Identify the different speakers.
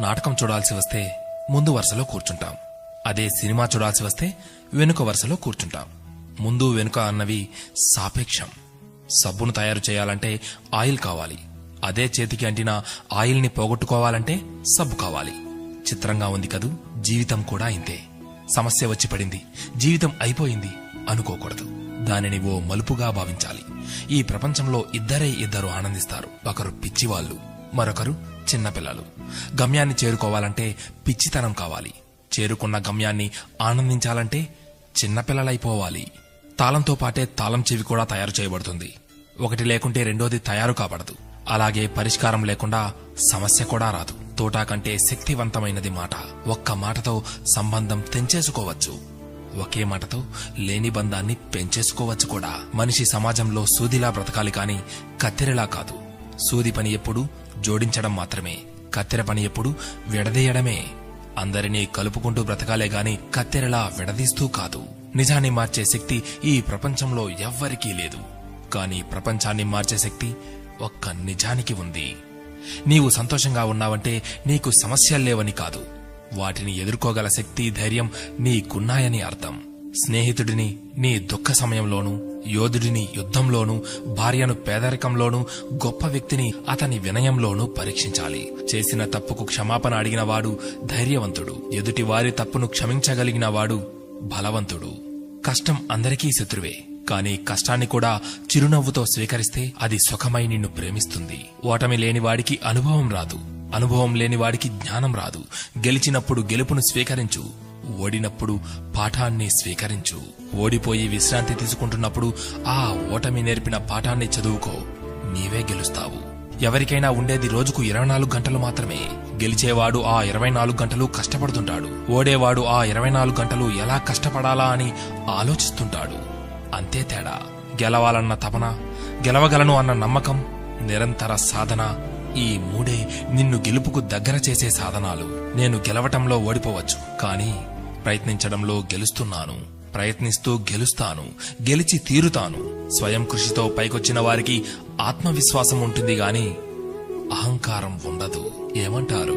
Speaker 1: నాటకం చూడాల్సి వస్తే ముందు వరుసలో కూర్చుంటాం. అదే సినిమా చూడాల్సి వస్తే వెనుక వరుసలో కూర్చుంటాం. ముందు వెనుక అన్నవి సాపేక్షం. సబ్బును తయారు చేయాలంటే ఆయిల్ కావాలి. అదే చేతికి అంటిన ఆయిల్ ని పోగొట్టుకోవాలంటే సబ్బు కావాలి. చిత్రంగా ఉంది కదూ, జీవితం కూడా ఇంతే. సమస్య వచ్చి పడింది, జీవితం అయిపోయింది అనుకోకూడదు. దానిని ఓ మలుపుగా భావించాలి. ఈ ప్రపంచంలో ఇద్దరు ఆనందిస్తారు. ఒకరు పిచ్చివాళ్లు, మరొకరు చిన్నపిల్లలు. గమ్యాన్ని చేరుకోవాలంటే పిచ్చితనం కావాలి. చేరుకున్న గమ్యాన్ని ఆనందించాలంటే చిన్నపిల్లలైపోవాలి. తాళంతో పాటే తాళం చెవి కూడా తయారు చేయబడుతుంది. ఒకటి లేకుంటే రెండోది తయారు కాబడదు. అలాగే పరిష్కారం లేకుండా సమస్య కూడా రాదు. తోటా కంటే శక్తివంతమైనది మాట. ఒక్క మాటతో సంబంధం తెంచేసుకోవచ్చు. ఒకే మాటతో లేని బంధాన్ని పెంచేసుకోవచ్చు కూడా. మనిషి సమాజంలో సూదిలా బ్రతకాలి కాని కత్తెరలా కాదు. సూది పని ఎప్పుడు జోడించడం మాత్రమే, కత్తెర పని ఎప్పుడు విడదీయడమే. అందరినీ కలుపుకుంటూ బ్రతకాలే గాని కత్తెరలా విడదీస్తూ కాదు. నిజాన్ని మార్చే శక్తి ఈ ప్రపంచంలో ఎవ్వరికీ లేదు. కాని ప్రపంచాన్ని మార్చే శక్తి ఒక్క నిజానికి ఉంది. నీవు సంతోషంగా ఉన్నావంటే నీకు సమస్యల్లేవని కాదు, వాటిని ఎదుర్కోగల శక్తి, ధైర్యం నీకున్నాయని అర్థం. స్నేహితుడిని నీ దుఃఖ సమయంలోనూ, యోధుడిని యుద్ధంలోనూ, భార్యను పేదరికంలోనూ, గొప్ప వ్యక్తిని అతని వినయంలోనూ పరీక్షించాలి. చేసిన తప్పుకు క్షమాపణ అడిగినవాడు ధైర్యవంతుడు. ఎదుటి వారి తప్పును క్షమించగలిగిన వాడు బలవంతుడు. కష్టం అందరికీ శత్రువే, కాని కష్టాన్ని కూడా చిరునవ్వుతో స్వీకరిస్తే అది సుఖమై నిన్ను ప్రేమిస్తుంది. ఓటమి లేనివాడికి అనుభవం రాదు, అనుభవం లేనివాడికి జ్ఞానం రాదు. గెలిచినప్పుడు గెలుపును స్వీకరించు, ఓడినప్పుడు పాఠాన్ని స్వీకరించు. ఓడిపోయి విశ్రాంతి తీసుకుంటున్నప్పుడు ఆ ఓటమి నేర్పిన పాఠాన్ని చదువుకో, నీవే గెలుస్తావు. ఎవరికైనా ఉండేది రోజుకు 24 గంటలు మాత్రమే. గెలిచేవాడు ఆ 24 గంటలు కష్టపడుతుంటాడు. ఓడేవాడు ఆ 24 గంటలు ఎలా కష్టపడాలా అని ఆలోచిస్తుంటాడు. అంతే తేడా. గెలవాలన్న తపన, గెలవగలను అన్న నమ్మకం, నిరంతర సాధన, ఈ మూడే నిన్ను గెలుపుకు దగ్గర చేసే సాధనాలు. నేను గెలవటంలో ఓడిపోవచ్చు, కానీ ప్రయత్నించడంలో గెలుస్తున్నాను. ప్రయత్నిస్తూ గెలుస్తాను, గెలిచి తీరుతాను. స్వయం కృషితో పైకొచ్చిన వారికి ఆత్మవిశ్వాసం ఉంటుంది గాని అహంకారం ఉండదు. ఏమంటారు?